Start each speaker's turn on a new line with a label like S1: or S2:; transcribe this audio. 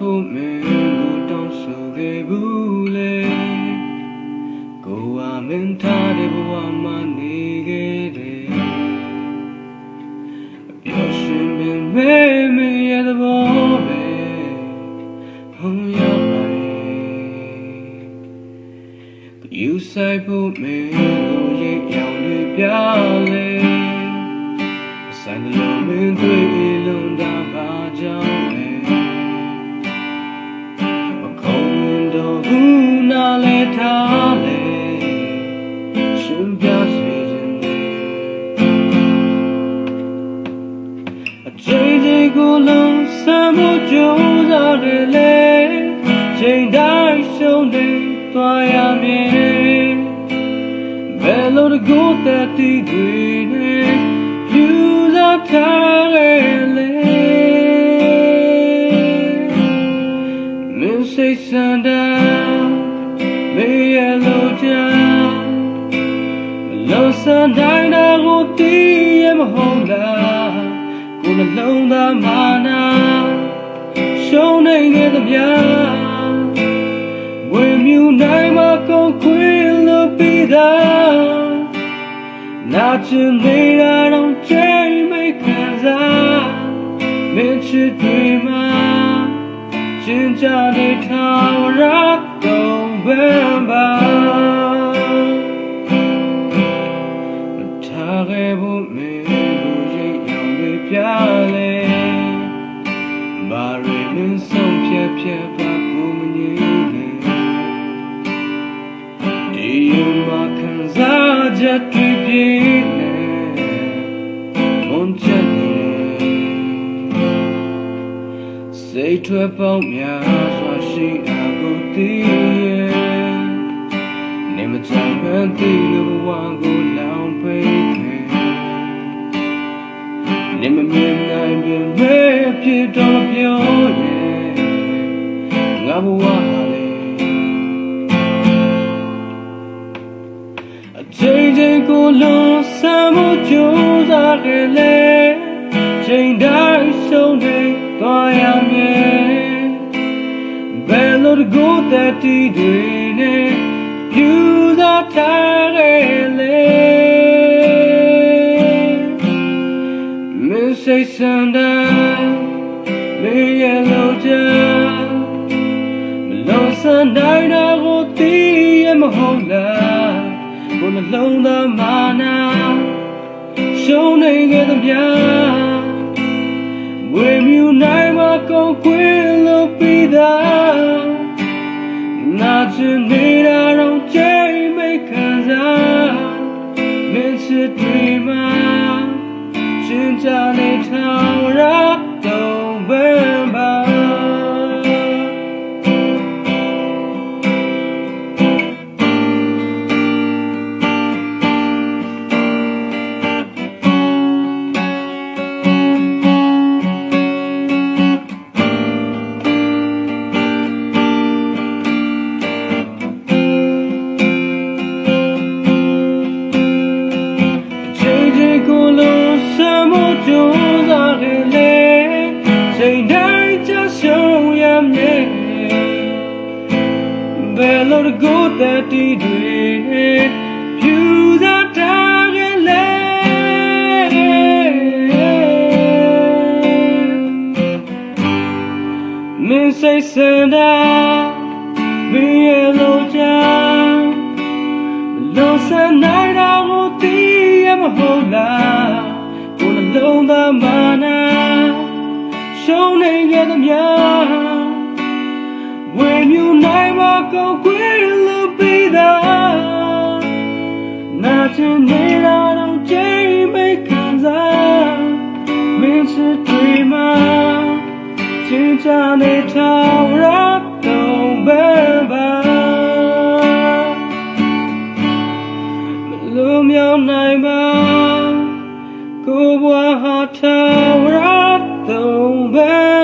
S1: ဖို့မင်းကိုတောင်းဆိုခဲ့ဘူးလေကိုယ်ဟာမင်းထားတဲ့ဘဝမှာနေခဲ့တယ်ပျော်ရွှင်ပင်မဲမရဲ့သဘောပဲဟုံးရောက်ပါရဲ့ယူဆိုင်ဖို့မင်းကိုရိပ်ရောင်တွေပြလေဆိုင်လုံးမင်းတွေ့လုံးတာပါကြောင့်ထားလေရှင်ပြစေခြင်းအချိန်ချင်းကိုလုံးစမ်းဖို့ကြိုးစားတယ်လေချိန်တိုင်းရှုံးနေသွားရမည်ဘယ်လိုတကူတဲ့တီးတွေနဲ့ပြူစားထားလေမင်းစိတ်ဆန္ဒမေရလို့ချာမလို့စမ်းတိုင်းတော့တည်ရမဟုတ်လားကိုယ်နှလုံးသားမာနာရှုံးနေခဲ့သမျှဝေမြူနိုင်မှာကုန်ခွေလို့ပြီးသားနာချင်နေတာတော့ချိန်မိခံစားမင်းချစ်တွေမှာကျဉ်းကြနေထားရတော့ဘယ်ပါမထားခဲ့ဖို့မင်းကိုရိပ်ရောင်တွေပြလေဘာရီမင်းဆုံးဖြတ်ပါကိုမငြင်းနဲ့ဒီမှာခံစားချက်တွေပြည့်နေမွန်ချက်နေစိတ်ထွက်ပေါက်များစွာရှိတာကိုသိရဲ့နေမချမ်းမသိလို့ဘဝကိုလောင်ပိတ်ခဲ့နေမမြင်နိုင်ပြင်မဲဖြစ်တော့ပြောရဲ့ငါဘဝဟာလေအချိန်ချင်းကိုလုံးစမ်းဖို့ကြိုးစားခဲ့လေချိန်တိုင်းရှုံးနေသွားရမည်ဘယ်လိုတကူတဲ့တီးတွေနဲ့ပြူစားထားလေမင်းစိတ်ဆန္ဒမေရလို့ချာမလို့စမ်းတိုင်းတော့တည်ရမဟုတ်လားကိုယ်နှလုံးသားမာနာရှုံးနေခဲ့သမျှဝေမြူနိုင်မှာကုန်ခွေလို့ပြီးသားနာချင်နေတာတော့ချိန်မိခံစားမင်းချစ်တွေမှာရှင်းကြနေထားရတော့ဘယ်ပါကိုလုံးစမ်းဖို့ကြိုးစားခဲ့လေချိန်တိုင်းချရှုံးရမည်ဘယ်လိုတကူတဲ့တီးတွေပြူစားထားခဲ့လေမင်းစိတ်ဆန္ဒမင်းရဲ့လို့ချာမလို့စမ်းနိုင်တော့တည်ရမဟုတ်လားကိုယ်နှလုံးသားမာနာရှုံးနေခဲ့သမျှဝေမြူနိုင်မှာကုန်ခွေလို့ပြီးသားနာချင်နေတာတော့ချိန်မိခံစားမင်းချစ်တွေမှာချင်ချနေထားရတော့ဘယ်ပါလူမြောင်နိုင်ပါကိုဘွားဟာထားရတော့ဘယ်